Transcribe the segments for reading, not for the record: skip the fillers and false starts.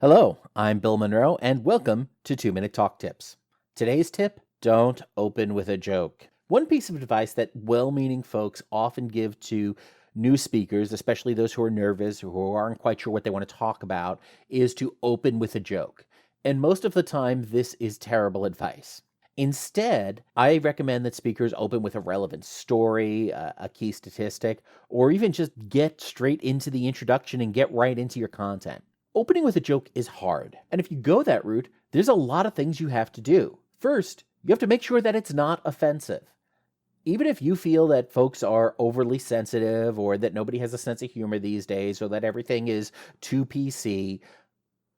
Hello, I'm Bill Monroe, and welcome to 2 Minute Talk Tips. Today's tip: don't open with a joke. One piece of advice that well meaning folks often give to new speakers, especially those who are nervous or who aren't quite sure what they want to talk about, is to open with a joke. And most of the time, this is terrible advice. Instead, I recommend that speakers open with a relevant story, a key statistic, or even just get straight into the introduction and get right into your content. Opening with a joke is hard, and if you go that route, there's a lot of things you have to do. First, you have to make sure that it's not offensive. Even if you feel that folks are overly sensitive or that nobody has a sense of humor these days or that everything is too PC,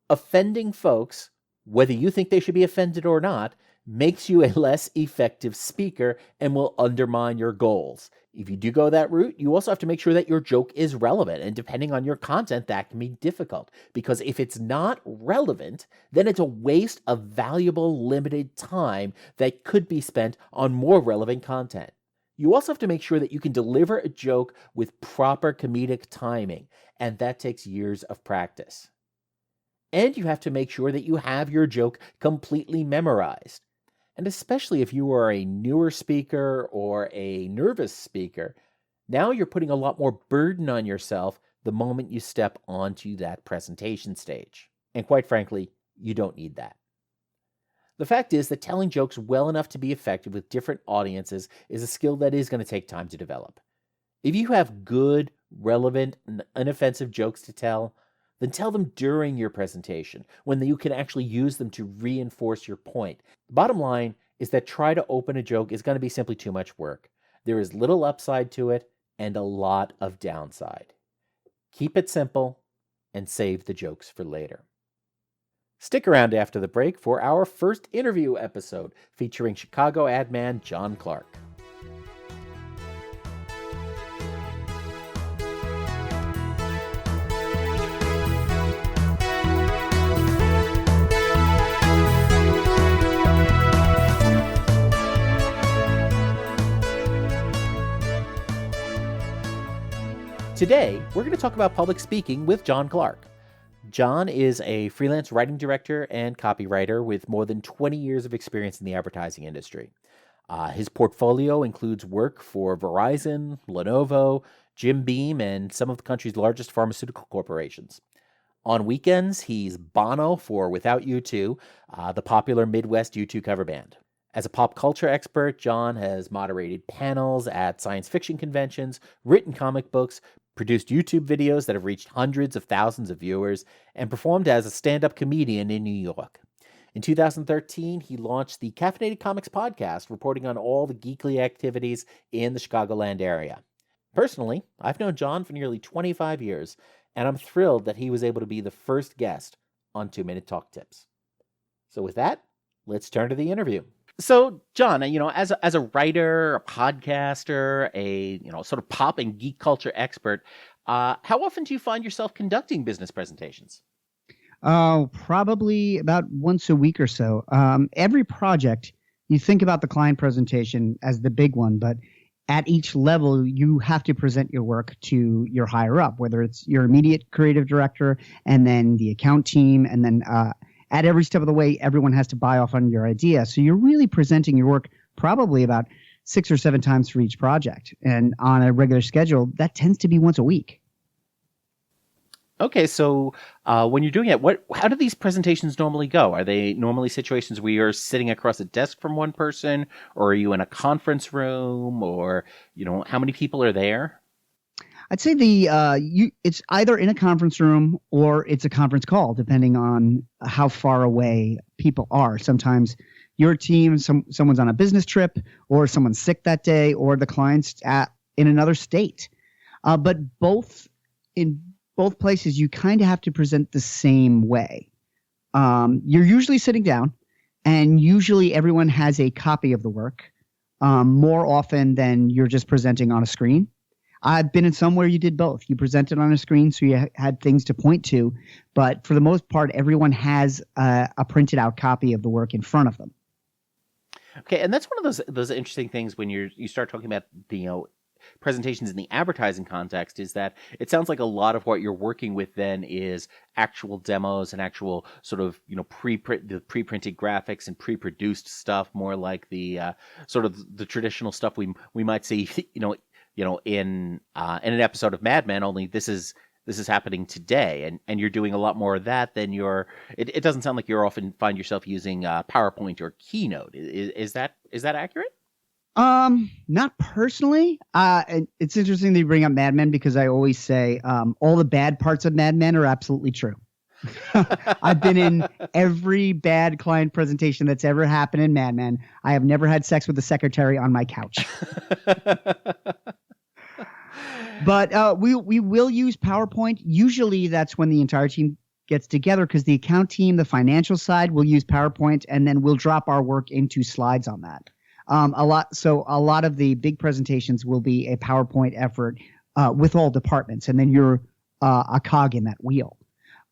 offending folks, whether you think they should be offended or not, makes you a less effective speaker and will undermine your goals. If you do go that route, you also have to make sure that your joke is relevant. And depending on your content, that can be difficult. Because if it's not relevant, then it's a waste of valuable, limited time that could be spent on more relevant content. You also have to make sure that you can deliver a joke with proper comedic timing, and that takes years of practice. And you have to make sure that you have your joke completely memorized. And especially if you are a newer speaker or a nervous speaker, now you're putting a lot more burden on yourself the moment you step onto that presentation stage. And quite frankly, you don't need that. The fact is that telling jokes well enough to be effective with different audiences is a skill that is going to take time to develop. If you have good, relevant, and inoffensive jokes to tell, then tell them during your presentation when you can actually use them to reinforce your point. The bottom line is that try to open a joke is going to be simply too much work. There is little upside to it and a lot of downside. Keep it simple and save the jokes for later. Stick around after the break for our first interview episode featuring Chicago ad man John Clarke. Today, we're going to talk about public speaking with John Clarke. John is a freelance writing director and copywriter with more than 20 years of experience in the advertising industry. His portfolio includes work for Verizon, Lenovo, Jim Beam, and some of the country's largest pharmaceutical corporations. On weekends, he's Bono for Without U2, the popular Midwest U2 cover band. As a pop culture expert, John has moderated panels at science fiction conventions, written comic books, produced YouTube videos that have reached hundreds of thousands of viewers, and performed as a stand-up comedian in New York. In 2013, he launched the Caffeinated Comics podcast, reporting on all the geekly activities in the Chicagoland area. Personally, I've known John for nearly 25 years, and I'm thrilled that he was able to be the first guest on 2 Minute Talk Tips. So with that, let's turn to the interview. So, John, as a writer, a podcaster, a sort of pop and geek culture expert, how often do you find yourself conducting business presentations? Oh, probably about once a week or so. Every project, you think about the client presentation as the big one, but at each level, you have to present your work to your higher up, whether it's your immediate creative director and then the account team, and then at every step of the way, everyone has to buy off on your idea. So you're really presenting your work probably about 6 or 7 times for each project. And on a regular schedule, that tends to be once a week. Okay, so when you're doing it, how do these presentations normally go? Are they normally situations where you're sitting across a desk from one person, or are you in a conference room, or how many people are there? I'd say it's either in a conference room or it's a conference call, depending on how far away people are. Sometimes your team, someone's on a business trip, or someone's sick that day, or the client's in another state. But in both places, you kind of have to present the same way. You're usually sitting down, and usually everyone has a copy of the work, more often than you're just presenting on a screen. I've been in somewhere you did both. You presented on a screen, so you had things to point to. But for the most part, everyone has a printed out copy of the work in front of them. Okay, and that's one of those interesting things when you start talking about presentations in the advertising context is that it sounds like a lot of what you're working with then is actual demos and actual sort of, pre-printed graphics and pre-produced stuff, more like the sort of the traditional stuff we might see, in an episode of Mad Men. Only this is happening today, and you're doing a lot more of that than it doesn't sound like you often find yourself using PowerPoint or Keynote. Is that accurate? Not personally. And it's interesting that you bring up Mad Men because I always say all the bad parts of Mad Men are absolutely true. I've been in every bad client presentation that's ever happened in Mad Men. I have never had sex with the secretary on my couch. But we will use PowerPoint. Usually that's when the entire team gets together because the account team, the financial side, will use PowerPoint, and then we'll drop our work into slides on that. A lot of the big presentations will be a PowerPoint effort with all departments, and then you're a cog in that wheel.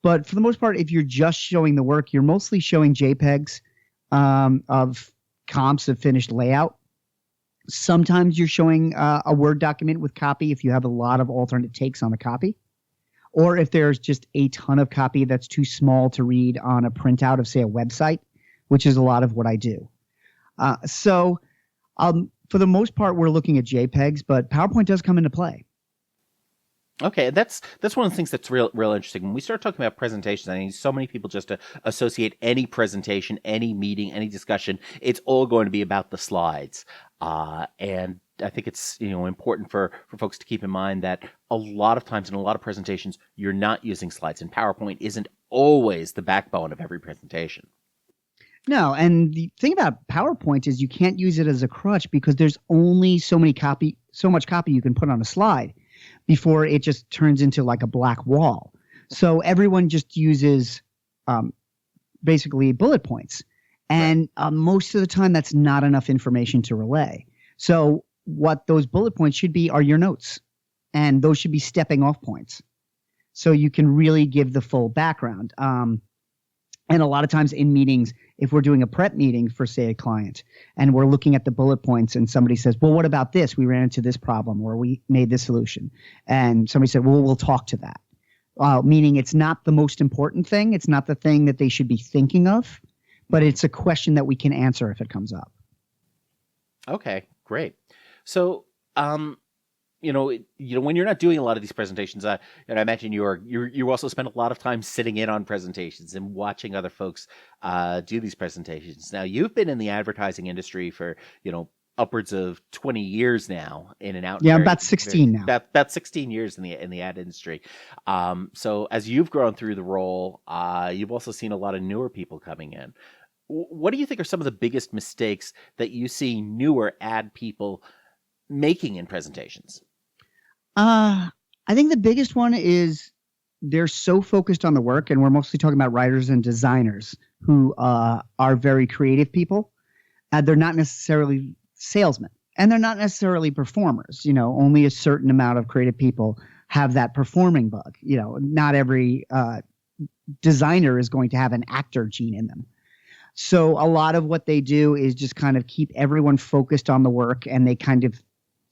But for the most part, if you're just showing the work, you're mostly showing JPEGs of comps of finished layout. Sometimes you're showing a Word document with copy if you have a lot of alternate takes on the copy. Or if there's just a ton of copy that's too small to read on a printout of, say, a website, which is a lot of what I do. So for the most part, we're looking at JPEGs, but PowerPoint does come into play. Okay, that's one of the things that's real interesting. When we start talking about presentations, I think so many people just associate any presentation, any meeting, any discussion, it's all going to be about the slides. And I think it's important for folks to keep in mind that a lot of times in a lot of presentations, you're not using slides, and PowerPoint isn't always the backbone of every presentation. No, and the thing about PowerPoint is you can't use it as a crutch because there's only so much copy you can put on a slide before it just turns into like a black wall. So everyone just uses basically bullet points. And most of the time, that's not enough information to relay. So what those bullet points should be are your notes. And those should be stepping off points. So you can really give the full background. And a lot of times in meetings, if we're doing a prep meeting for, say, a client, and we're looking at the bullet points and somebody says, well, what about this? We ran into this problem or we made this solution. And somebody said, well, we'll talk to that. Meaning it's not the most important thing. It's not the thing that they should be thinking of, but it's a question that we can answer if it comes up. Okay, great. So, when you're not doing a lot of these presentations, and I imagine you also spend a lot of time sitting in on presentations and watching other folks do these presentations. Now, you've been in the advertising industry for upwards of 20 years now, in and out. Yeah, about 16 now. About 16 years in the ad industry. So as you've grown through the role, you've also seen a lot of newer people coming in. What do you think are some of the biggest mistakes that you see newer ad people making in presentations? I think the biggest one is they're so focused on the work, and we're mostly talking about writers and designers who are very creative people. They're not necessarily salesmen, and they're not necessarily performers. Only a certain amount of creative people have that performing bug. Not every designer is going to have an actor gene in them. So a lot of what they do is just kind of keep everyone focused on the work, and they kind of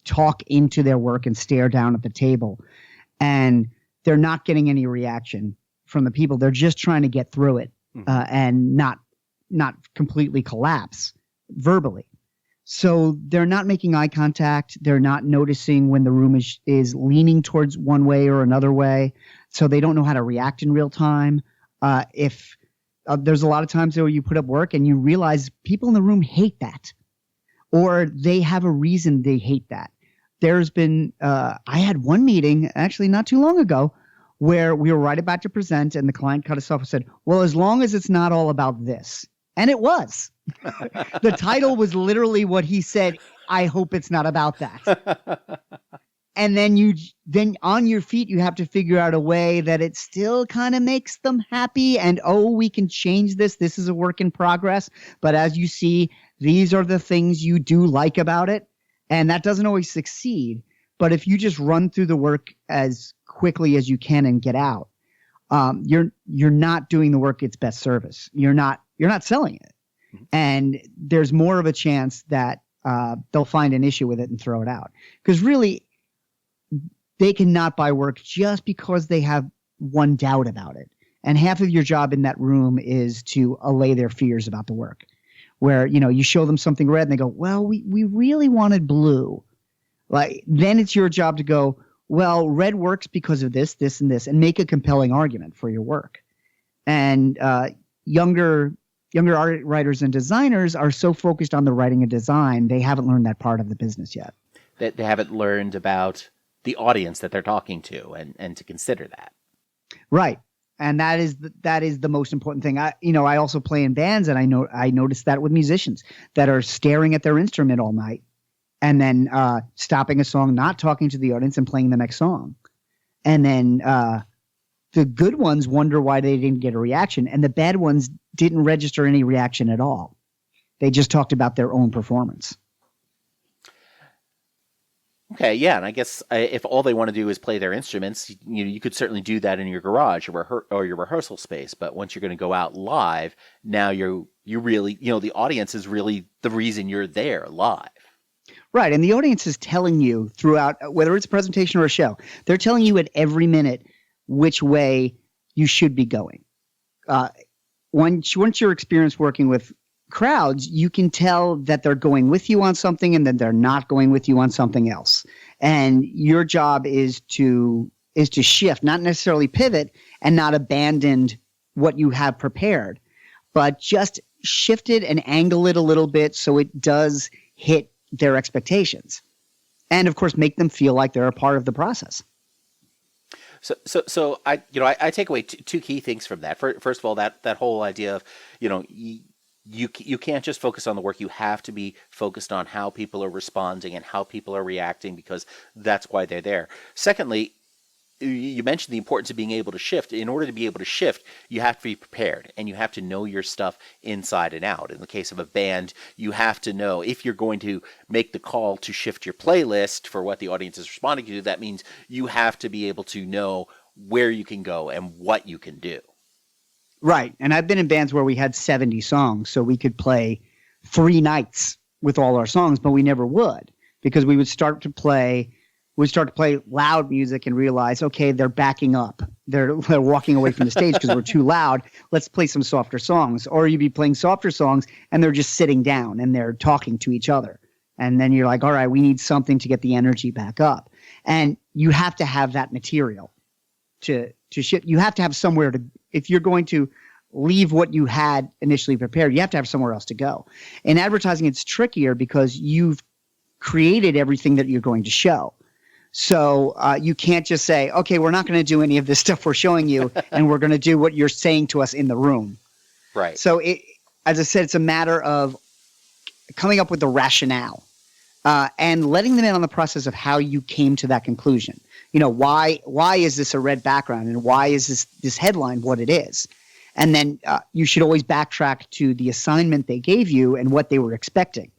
talk into their work and stare down at the table, and they're not getting any reaction from the people. They're just trying to get through it and not completely collapse verbally. So they're not making eye contact. They're not noticing when the room is leaning towards one way or another way. So they don't know how to react in real time. If there's a lot of times where you put up work and you realize people in the room hate that, or they have a reason they hate that. There's been, I had one meeting actually not too long ago where we were right about to present and the client cut us off and said, well, as long as it's not all about this. And it was. The title was literally what he said. I hope it's not about that. And then on your feet, you have to figure out a way that it still kind of makes them happy. And, we can change this. This is a work in progress. But as you see, these are the things you do like about it. And that doesn't always succeed. But if you just run through the work as quickly as you can and get out, you're not doing the work its best service. You're not selling it. Mm-hmm. And there's more of a chance that they'll find an issue with it and throw it out. Because really, they cannot buy work just because they have one doubt about it. And half of your job in that room is to allay their fears about the work. Where, you show them something red and they go, well, we really wanted blue. Like, then it's your job to go, well, red works because of this, this, and this, and make a compelling argument for your work. And younger art writers and designers are so focused on the writing and design, they haven't learned that part of the business yet. That they haven't learned about the audience that they're talking to, and to consider that. Right. And that is the most important thing. I also play in bands, and I noticed that with musicians that are staring at their instrument all night and then stopping a song, not talking to the audience, and playing the next song. And then the good ones wonder why they didn't get a reaction, and the bad ones didn't register any reaction at all. They just talked about their own performance. Okay, yeah, and I guess if all they want to do is play their instruments, you could certainly do that in your garage or your rehearsal space. But once you're going to go out live, now you really, the audience is really the reason you're there live. Right, and the audience is telling you throughout, whether it's a presentation or a show, they're telling you at every minute which way you should be going. Once you're experienced working with crowds, you can tell that they're going with you on something and that they're not going with you on something else. And your job is to shift, not necessarily pivot and not abandon what you have prepared, but just shift it and angle it a little bit so it does hit their expectations. And of course, make them feel like they're a part of the process. So I take away two key things from that. First of all, that whole idea of, you can't just focus on the work. You have to be focused on how people are responding and how people are reacting, because that's why they're there. Secondly, you mentioned the importance of being able to shift. In order to be able to shift, you have to be prepared, and you have to know your stuff inside and out. In the case of a band, you have to know if you're going to make the call to shift your playlist for what the audience is responding to. That means you have to be able to know where you can go and what you can do. Right. And I've been in bands where we had 70 songs, so we could play 3 nights with all our songs, but we never would, because we would start to play loud music and realize, okay, they're backing up. They're walking away from the stage because we're too loud. Let's play some softer songs. Or you'd be playing softer songs and they're just sitting down and they're talking to each other. And then you're like, all right, we need something to get the energy back up. And you have to have that material to shift. You have to have somewhere to, if you're going to leave what you had initially prepared, you have to have somewhere else to go. In advertising, it's trickier because you've created everything that you're going to show. So you can't just say, okay, we're not going to do any of this stuff we're showing you, and we're going to do what you're saying to us in the room. Right. So as I said, it's a matter of coming up with the rationale and letting them in on the process of how you came to that conclusion. Why is this a red background, and why is this headline what it is? And then you should always backtrack to the assignment they gave you and what they were expecting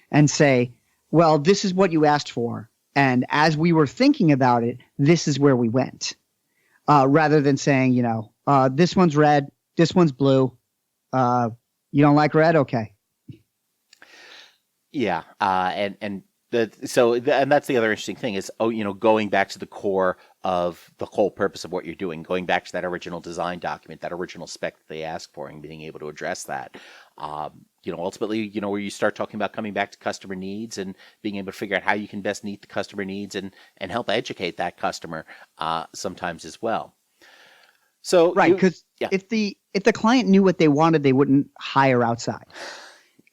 and say, well, this is what you asked for. And as we were thinking about it, this is where we went. Rather than saying, this one's red, this one's blue. You don't like red? Okay. Yeah. And that's the other interesting thing is, going back to the core of the whole purpose of what you're doing, going back to that original design document, that original spec that they asked for, and being able to address that. Ultimately, where you start talking about coming back to customer needs and being able to figure out how you can best meet the customer needs and help educate that customer sometimes as well. So right, because if the client knew what they wanted, they wouldn't hire outside.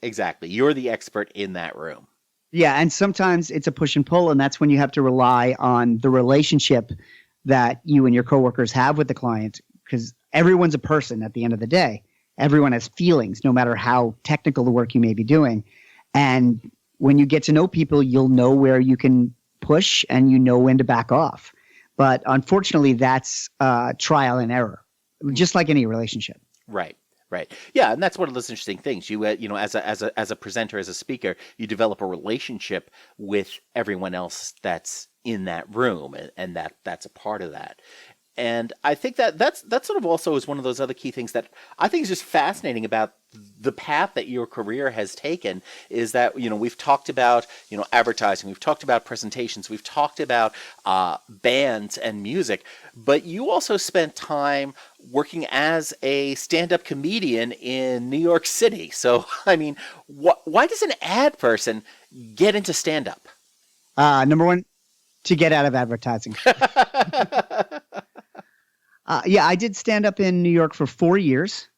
Exactly. You're the expert in that room. Yeah, and sometimes it's a push and pull, and that's when you have to rely on the relationship that you and your coworkers have with the client, because everyone's a person at the end of the day. Everyone has feelings, no matter how technical the work you may be doing. And when you get to know people, you'll know where you can push and you know when to back off. But unfortunately, that's trial and error, just like any relationship. Right. Right. Yeah, and that's one of those interesting things. You, as a presenter, as a speaker, you develop a relationship with everyone else that's in that room, and that's a part of that. And I think that sort of also is one of those other key things that I think is just fascinating about the path that your career has taken, is that, we've talked about, advertising, we've talked about presentations, we've talked about bands and music, but you also spent time working as a stand-up comedian in New York City. So, I mean, why does an ad person get into stand-up? Number one, to get out of advertising. Yeah, I did stand up in New York for 4 years,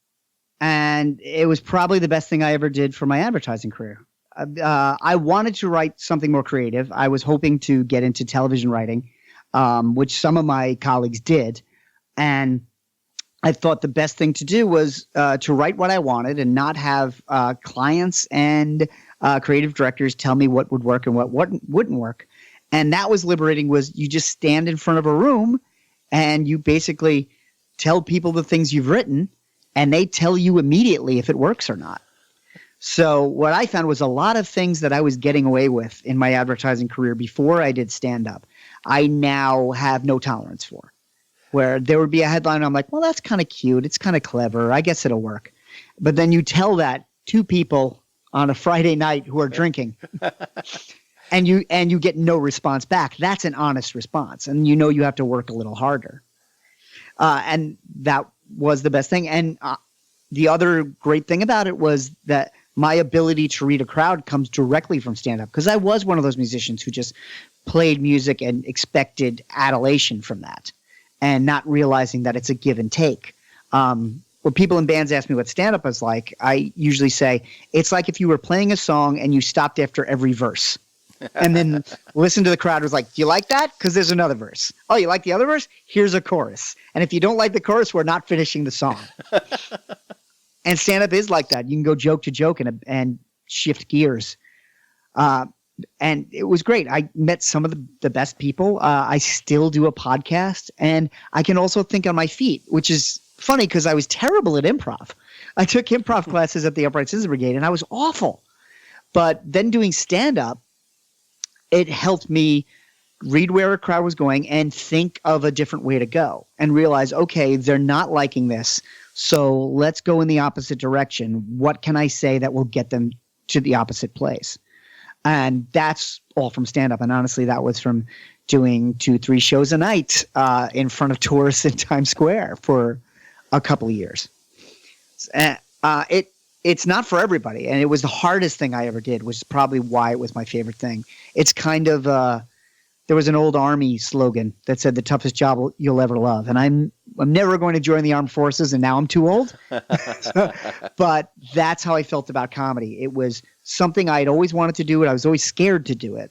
and it was probably the best thing I ever did for my advertising career. I wanted to write something more creative. I was hoping to get into television writing, which some of my colleagues did. And I thought the best thing to do was to write what I wanted and not have clients and creative directors tell me what would work and what wouldn't work. And that was liberating. Was you just stand in front of a room and you basically tell people the things you've written, and they tell you immediately if it works or not. So what I found was a lot of things that I was getting away with in my advertising career before I did stand-up, I now have no tolerance for. Where there would be a headline, I'm like, well, that's kind of cute. It's kind of clever. I guess it'll work. But then you tell that to people on a Friday night who are drinking, and you get no response back. That's an honest response. And you have to work a little harder. And that was the best thing. And the other great thing about it was that my ability to read a crowd comes directly from stand-up, because I was one of those musicians who just played music and expected adulation from that and not realizing that it's a give and take. When people in bands ask me what stand-up is like, I usually say it's like if you were playing a song and you stopped after every verse. And then listen to the crowd was like, do you like that? Because there's another verse. Oh, you like the other verse? Here's a chorus. And if you don't like the chorus, we're not finishing the song. And stand-up is like that. You can go joke to joke and shift gears. And it was great. I met some of the best people. I still do a podcast. And I can also think on my feet, which is funny because I was terrible at improv. I took improv classes at the Upright Citizens Brigade, and I was awful. But then doing stand-up, it helped me read where a crowd was going and think of a different way to go and realize, okay, they're not liking this, so let's go in the opposite direction. What can I say that will get them to the opposite place? And that's all from stand-up. And honestly, that was from doing 2-3 shows a night in front of tourists in Times Square for a couple of years. It's not for everybody, and it was the hardest thing I ever did, which is probably why it was my favorite thing. It's kind of there was an old Army slogan that said the toughest job you'll ever love, and I'm never going to join the armed forces, and now I'm too old. But that's how I felt about comedy. It was something I'd always wanted to do, and I was always scared to do it.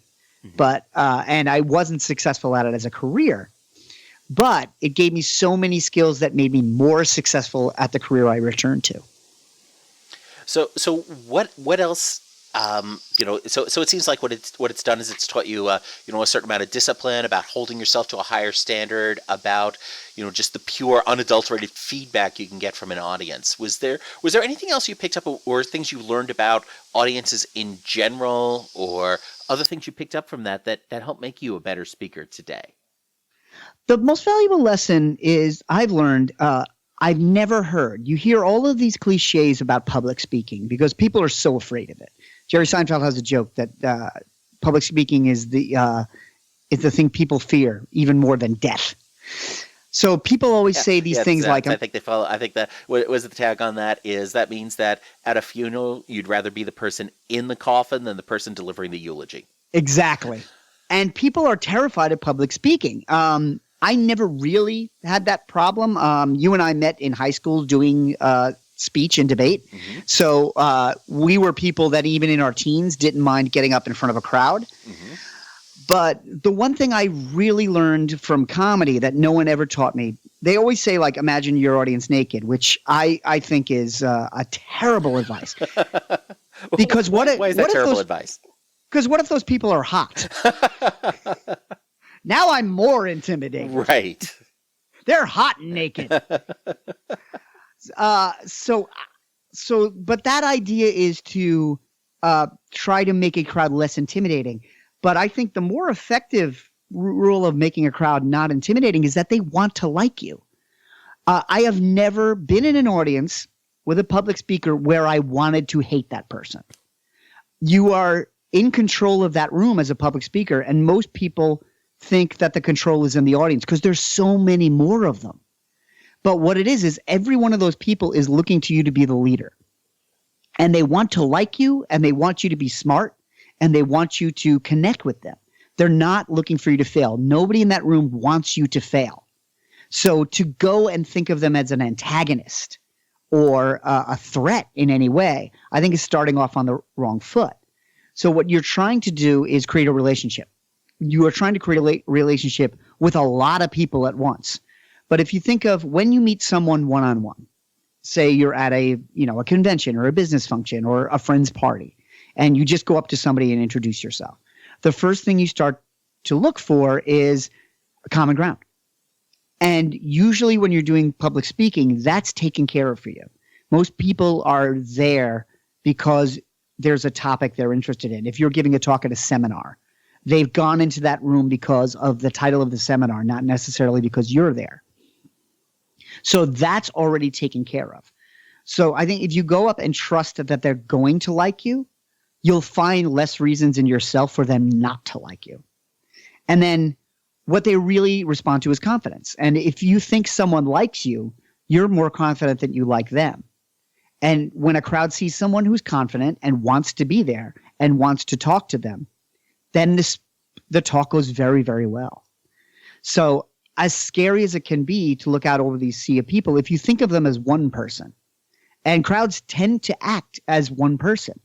But and I wasn't successful at it as a career. But it gave me so many skills that made me more successful at the career I returned to. So what else? So it seems like what it's done is it's taught you a certain amount of discipline, about holding yourself to a higher standard, about just the pure unadulterated feedback you can get from an audience. Was there anything else you picked up, or things you learned about audiences in general, or other things you picked up from that helped make you a better speaker today? The most valuable lesson is I've learned. I've never heard. You hear all of these cliches about public speaking because people are so afraid of it. Jerry Seinfeld has a joke that public speaking is the thing people fear even more than death. So people always say these things like, I think they follow. I think that what was the tag on that is that means that at a funeral you'd rather be the person in the coffin than the person delivering the eulogy. Exactly. And people are terrified of public speaking. I never really had that problem. You and I met in high school doing speech and debate. Mm-hmm. So we were people that even in our teens didn't mind getting up in front of a crowd. Mm-hmm. But the one thing I really learned from comedy that no one ever taught me, they always say, like, imagine your audience naked, which I think is a terrible advice. Because why is that terrible advice? Because what if those people are hot? Now I'm more intimidated. Right. They're hot and naked. But that idea is to try to make a crowd less intimidating. But I think the more effective rule of making a crowd not intimidating is that they want to like you. I have never been in an audience with a public speaker where I wanted to hate that person. You are in control of that room as a public speaker, and most people think that the control is in the audience because there's so many more of them. But what it is every one of those people is looking to you to be the leader. And they want to like you, and they want you to be smart, and they want you to connect with them. They're not looking for you to fail. Nobody in that room wants you to fail. So to go and think of them as an antagonist or a threat in any way, I think is starting off on the wrong foot. So what you're trying to do is create a relationship. You are trying to create a relationship with a lot of people at once. But if you think of when you meet someone one-on-one, say you're at a convention or a business function or a friend's party, and you just go up to somebody and introduce yourself, the first thing you start to look for is a common ground. And usually when you're doing public speaking, that's taken care of for you. Most people are there because there's a topic they're interested in. If you're giving a talk at a seminar, they've gone into that room because of the title of the seminar, not necessarily because you're there. So that's already taken care of. So I think if you go up and trust that they're going to like you, you'll find less reasons in yourself for them not to like you. And then what they really respond to is confidence. And if you think someone likes you, you're more confident that you like them. And when a crowd sees someone who's confident and wants to be there and wants to talk to them, then the talk goes very, very well. So as scary as it can be to look out over these sea of people, if you think of them as one person, and crowds tend to act as one person,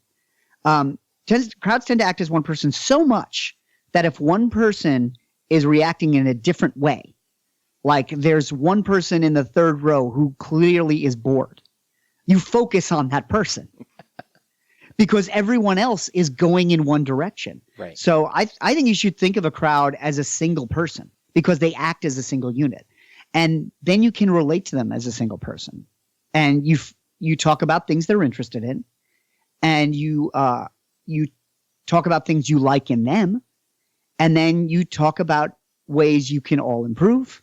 crowds tend to act as one person so much that if one person is reacting in a different way, like there's one person in the third row who clearly is bored, you focus on that person because everyone else is going in one direction. Right. So I think you should think of a crowd as a single person because they act as a single unit. And then you can relate to them as a single person. And you talk about things they're interested in, and you talk about things you like in them, and then you talk about ways you can all improve,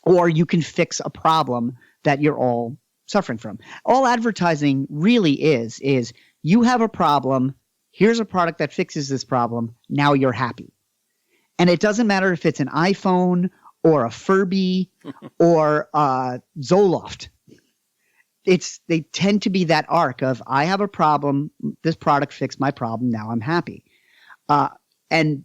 or you can fix a problem that you're all suffering from. All advertising really is you have a problem, here's a product that fixes this problem, now you're happy. And it doesn't matter if it's an iPhone or a Furby or Zoloft. They tend to be that arc of I have a problem, this product fixed my problem, now I'm happy. And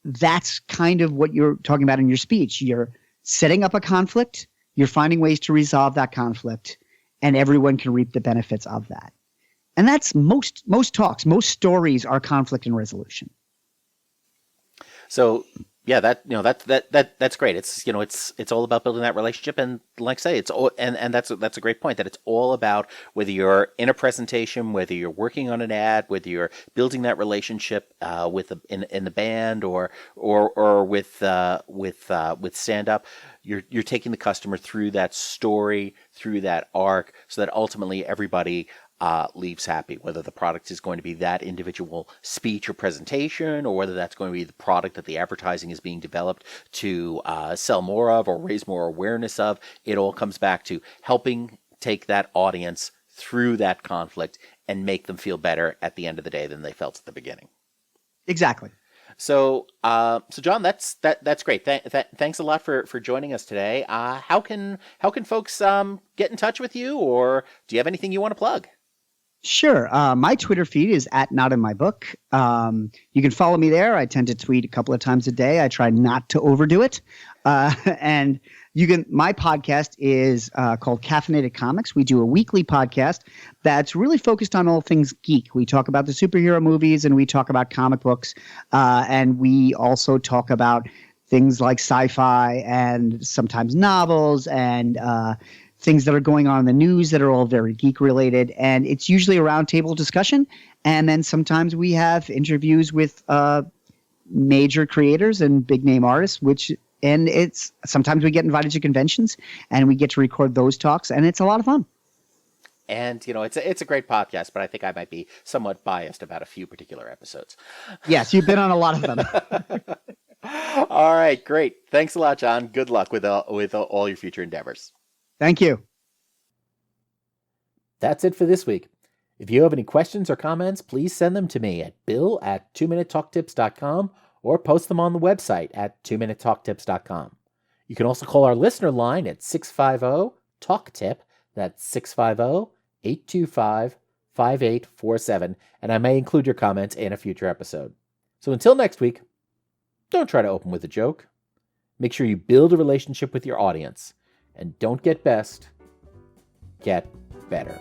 that's kind of what you're talking about in your speech. You're setting up a conflict, you're finding ways to resolve that conflict, and everyone can reap the benefits of that. And that's most talks, most stories are conflict and resolution. So yeah, that's great. It's all about building that relationship, and like I say, it's all, and that's a great point, that it's all about whether you're in a presentation, whether you're working on an ad, whether you're building that relationship in the band or with stand up. You're taking the customer through that story, through that arc, so that ultimately everybody leaves happy, whether the product is going to be that individual speech or presentation, or whether that's going to be the product that the advertising is being developed to sell more of or raise more awareness of. It all comes back to helping take that audience through that conflict and make them feel better at the end of the day than they felt at the beginning. Exactly. So John, that's great. Thanks a lot for joining us today. How can folks get in touch with you, or do you have anything you want to plug? Sure. My Twitter feed is @NotInMyBook. You can follow me there. I tend to tweet a couple of times a day. I try not to overdo it. And my podcast is called Caffeinated Comics. We do a weekly podcast that's really focused on all things geek. We talk about the superhero movies, and we talk about comic books. And we also talk about things like sci-fi and sometimes novels and things that are going on in the news that are all very geek related. And it's usually a roundtable discussion. And then sometimes we have interviews with major creators and big name artists, sometimes we get invited to conventions and we get to record those talks, and it's a lot of fun. And, it's a great podcast, but I think I might be somewhat biased about a few particular episodes. Yes, you've been on a lot of them. All right, great. Thanks a lot, John. Good luck with all your future endeavors. Thank you. That's it for this week. If you have any questions or comments, please send them to me at bill@2minutetalktips.com or post them on the website at 2minutetalktips.com. You can also call our listener line at 650-TALK-TIP. That's 650-825-5847, and I may include your comments in a future episode. So until next week, don't try to open with a joke. Make sure you build a relationship with your audience, and don't get best, get better.